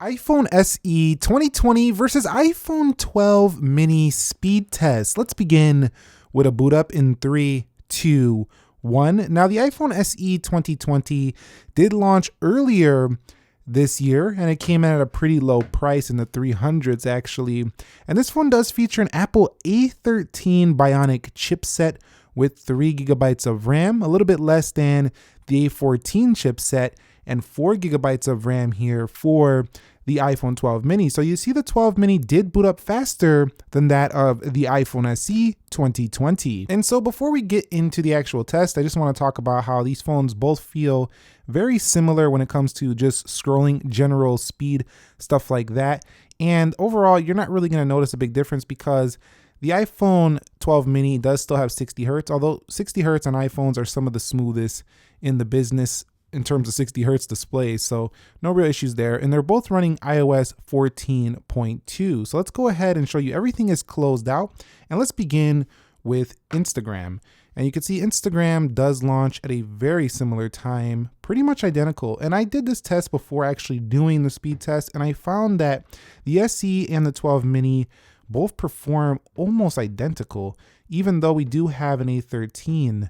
iPhone SE 2020 versus iPhone 12 mini speed test. Let's begin with a boot up in 3, 2, 1. Now, the iPhone SE 2020 did launch earlier this year, and it came in at a pretty low price in the 300s actually. And this phone does feature an Apple A13 Bionic chipset with 3 gigabytes of RAM, a little bit less than the A14 chipset, and 4 gigabytes of RAM here for the iPhone 12 mini. So you see the 12 mini did boot up faster than that of the iPhone SE 2020. And so before we get into the actual test, I just want to talk about how these phones both feel very similar when it comes to just scrolling, general speed, stuff like that. And overall, you're not really going to notice a big difference because the iPhone 12 mini does still have 60 hertz, although 60 hertz on iPhones are some of the smoothest in the business in terms of 60 hertz displays, so no real issues there. And they're both running iOS 14.2. So let's go ahead and show you everything is closed out. And let's begin with Instagram. And you can see Instagram does launch at a very similar time, pretty much identical. And I did this test before actually doing the speed test, and I found that the SE and the 12 mini both perform almost identical, even though we do have an A13.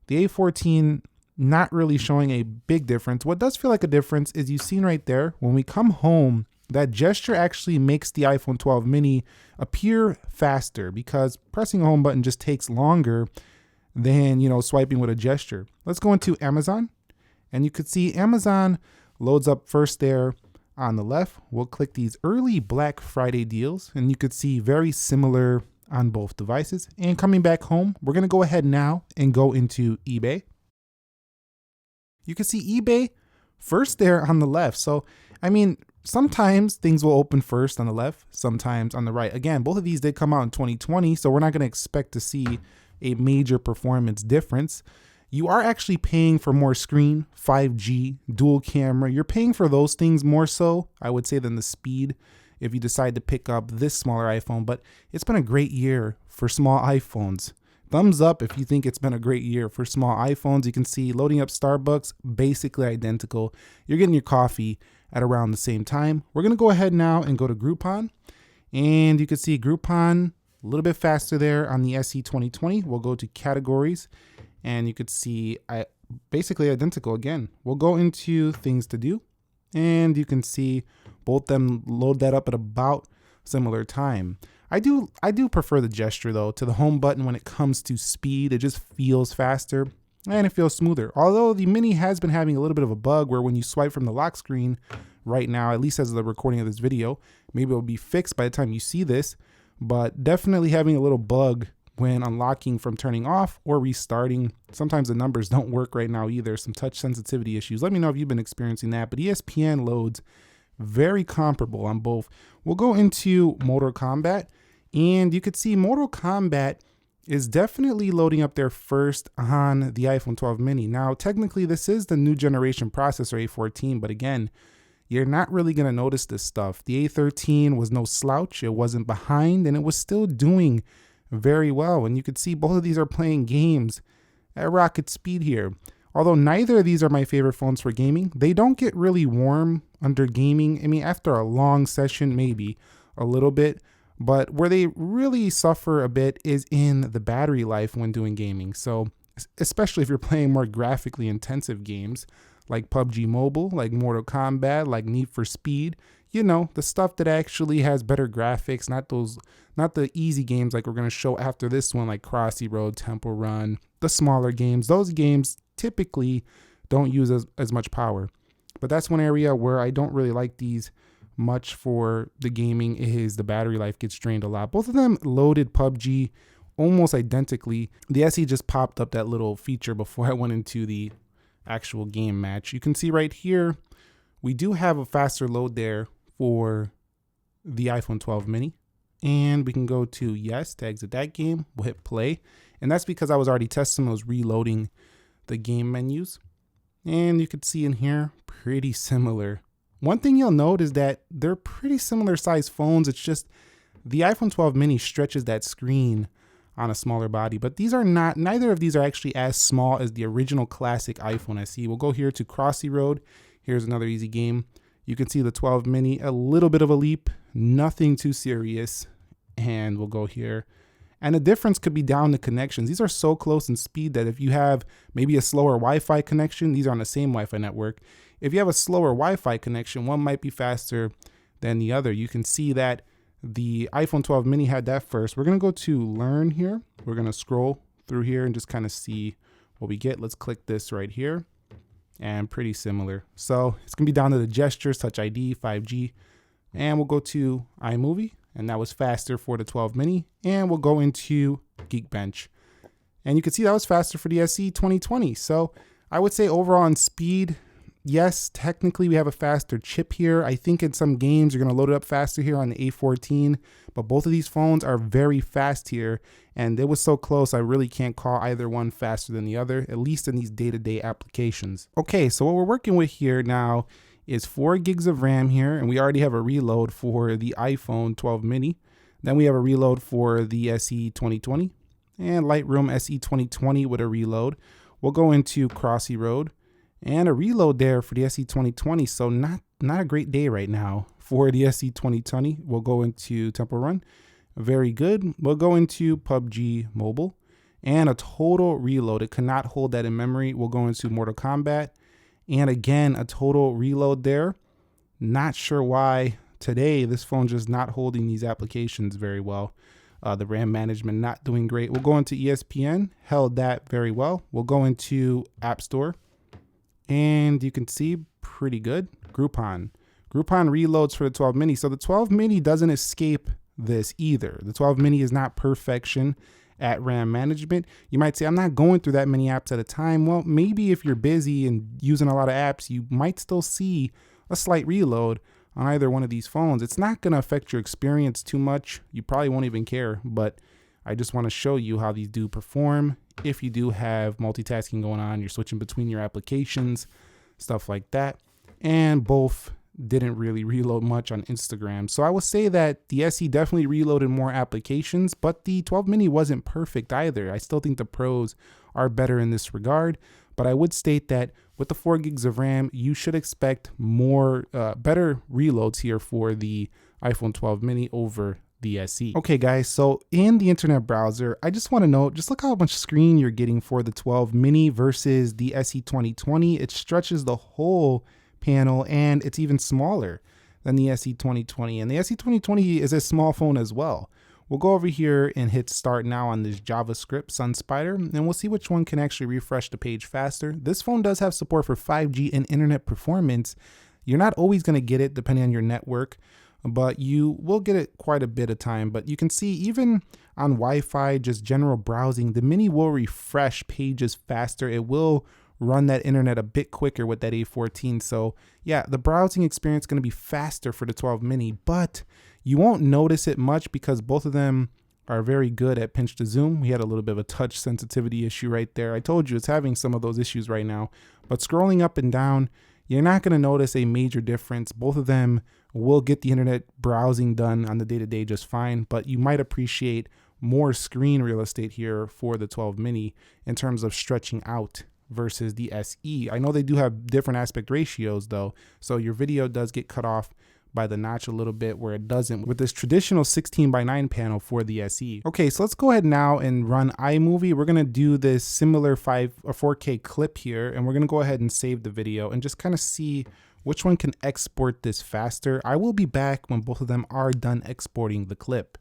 The A14 not really showing a big difference. What does feel like a difference is you've seen right there, when we come home, that gesture actually makes the iPhone 12 mini appear faster because pressing a home button just takes longer than, swiping with a gesture. Let's go into Amazon, and you could see Amazon loads up first there on the left. We'll click these early Black Friday deals, and you could see very similar on both devices. And coming back home, we're gonna go ahead now and go into eBay. You can see eBay first there on the left. So, sometimes things will open first on the left, sometimes on the right. Again, both of these did come out in 2020, so we're not going to expect to see a major performance difference. You are actually paying for more screen, 5G, dual camera. You're paying for those things more so, I would say, than the speed if you decide to pick up this smaller iPhone. But it's been a great year for small iPhones. Thumbs up if you think it's been a great year for small iPhones. You can see loading up Starbucks, basically identical. You're getting your coffee at around the same time. We're going to go ahead now and go to Groupon. And you can see Groupon a little bit faster there on the SE 2020. We'll go to categories, and you could see basically identical again. We'll go into things to do, and you can see both them load that up at about similar time. I do prefer the gesture though to the home button when it comes to speed. It just feels faster and it feels smoother. Although the mini has been having a little bit of a bug where when you swipe from the lock screen right now, at least as of the recording of this video, maybe it'll be fixed by the time you see this, but definitely having a little bug when unlocking from turning off or restarting. Sometimes the numbers don't work right now either. Some touch sensitivity issues. Let me know if you've been experiencing that, but ESPN loads very comparable on both. We'll go into Mortal Kombat. And you could see Mortal Kombat is definitely loading up there first on the iPhone 12 mini. Now, technically, this is the new generation processor A14, but again, you're not really going to notice this stuff. The A13 was no slouch. It wasn't behind, and it was still doing very well. And you could see both of these are playing games at rocket speed here. Although neither of these are my favorite phones for gaming, they don't get really warm under gaming. After a long session, maybe a little bit. But where they really suffer a bit is in the battery life when doing gaming. So especially if you're playing more graphically intensive games like PUBG Mobile, like Mortal Kombat, like Need for Speed, the stuff that actually has better graphics, not the easy games like we're going to show after this one, like Crossy Road, Temple Run, the smaller games. Those games typically don't use as much power. But that's one area where I don't really like these much for the gaming is the battery life gets drained a lot. Both of them loaded PUBG almost identically. The SE just popped up that little feature before I went into the actual game match. You can see right here, we do have a faster load there for the iPhone 12 mini. And we can go to yes to exit that game. We'll hit play. And that's because I was already testing those reloading the game menus. And you could see in here, pretty similar. One thing you'll note is that they're pretty similar size phones. It's just the iPhone 12 mini stretches that screen on a smaller body, but these are not, neither of these are actually as small as the original classic iPhone SE. We'll go here to Crossy Road. Here's another easy game. You can see the 12 mini, a little bit of a leap, nothing too serious. And we'll go here. And the difference could be down to connections. These are so close in speed that if you have maybe a slower Wi-Fi connection, these are on the same Wi-Fi network. If you have a slower Wi-Fi connection, one might be faster than the other. You can see that the iPhone 12 mini had that first. We're gonna go to learn here. We're gonna scroll through here and just kind of see what we get. Let's click this right here, and pretty similar. So it's gonna be down to the gestures, Touch ID, 5G, and we'll go to iMovie, and that was faster for the 12 mini, and we'll go into Geekbench. And you can see that was faster for the SE 2020. So I would say overall in speed, yes, technically we have a faster chip here. I think in some games you're gonna load it up faster here on the A14, but both of these phones are very fast here, and it was so close I really can't call either one faster than the other, at least in these day-to-day applications. Okay, so what we're working with here now is 4 gigs of RAM here, and we already have a reload for the iPhone 12 mini. Then we have a reload for the SE 2020 and Lightroom SE 2020 with a reload. We'll go into Crossy Road and a reload there for the SE 2020. So not a great day right now for the SE 2020. We'll go into Temple Run. Very good. We'll go into PUBG Mobile and a total reload. It cannot hold that in memory. We'll go into Mortal Kombat. And again, a total reload there. Not sure why today this phone just not holding these applications very well. The RAM management not doing great. We'll go into ESPN, held that very well. We'll go into App Store, and you can see pretty good. Groupon reloads for the 12 mini. So the 12 mini doesn't escape this either. The 12 mini is not perfection at RAM management. You might say, I'm not going through that many apps at a time. Well, maybe if you're busy and using a lot of apps, you might still see a slight reload on either one of these phones. It's not going to affect your experience too much. You probably won't even care, but I just want to show you how these do perform. If you do have multitasking going on, you're switching between your applications, stuff like that. And both didn't really reload much on Instagram. So I would say that the SE definitely reloaded more applications, but the 12 mini wasn't perfect either. I still think the pros are better in this regard, but I would state that with the 4 gigs of RAM, you should expect more better reloads here for the iPhone 12 mini over the SE. Okay guys, so in the internet browser, I just want to note, just look how much screen you're getting for the 12 mini versus the SE 2020. It stretches the whole panel, and it's even smaller than the SE 2020, and the SE 2020 is a small phone as well. We'll go over here and hit start now on this JavaScript SunSpider, and we'll see which one can actually refresh the page faster. This phone does have support for 5G and internet performance. You're not always going to get it depending on your network, but you will get it quite a bit of time. But you can see even on Wi-Fi, just general browsing, the mini will refresh pages faster. It will run that internet a bit quicker with that A14. So yeah, the browsing experience is going to be faster for the 12 mini, but you won't notice it much because both of them are very good at pinch to zoom. We had a little bit of a touch sensitivity issue right there. I told you it's having some of those issues right now, but scrolling up and down, you're not going to notice a major difference. Both of them will get the internet browsing done on the day-to-day just fine, but you might appreciate more screen real estate here for the 12 mini in terms of stretching out versus the SE. I know they do have different aspect ratios though, so your video does get cut off by the notch a little bit where it doesn't with this traditional 16:9 panel for the SE. Okay, so let's go ahead now and run iMovie. We're gonna do this similar 4K clip here, and we're gonna go ahead and save the video and just kind of see which one can export this faster. I will be back when both of them are done exporting the clip.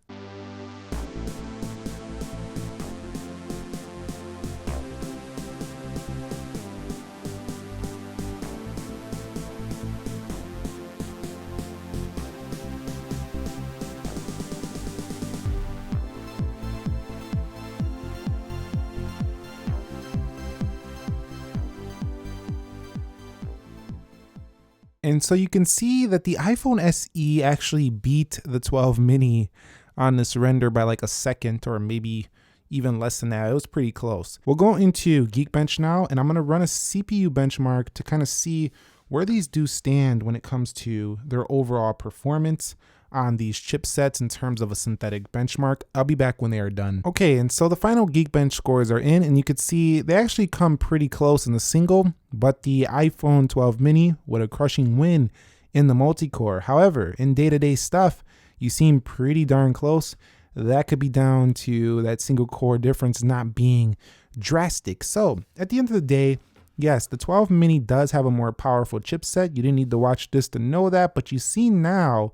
And so you can see that the iPhone SE actually beat the 12 mini on this render by like a second or maybe even less than that. It was pretty close. We'll go into Geekbench now, and I'm going to run a CPU benchmark to kind of see where these do stand when it comes to their overall performance on these chipsets in terms of a synthetic benchmark. I'll be back when they are done. Okay, and so the final Geekbench scores are in, and you could see they actually come pretty close in the single, but the iPhone 12 mini with a crushing win in the multi-core. However, in day-to-day stuff, you seem pretty darn close. That could be down to that single core difference not being drastic. So at the end of the day, yes, the 12 mini does have a more powerful chipset. You didn't need to watch this to know that, but you see now,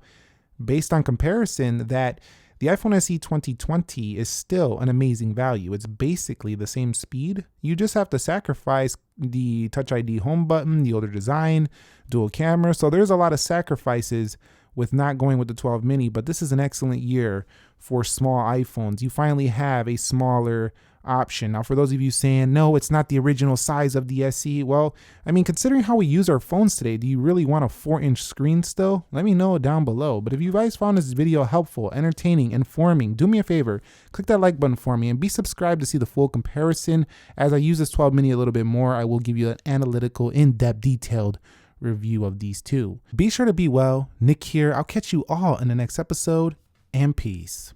based on comparison, that the iPhone SE 2020 is still an amazing value. It's basically the same speed. You just have to sacrifice the Touch ID home button, the older design, dual camera. So there's a lot of sacrifices with not going with the 12 mini, but this is an excellent year for small iPhones. You finally have a smaller option. Now, for those of you saying, no, it's not the original size of the SE. Well, I mean, considering how we use our phones today, do you really want a 4-inch screen still? Let me know down below. But if you guys found this video helpful, entertaining, informing, do me a favor, click that like button for me and be subscribed to see the full comparison. As I use this 12 mini a little bit more, I will give you an analytical, in-depth, detailed review of these two. Be sure to be well. Nick here. I'll catch you all in the next episode, and peace.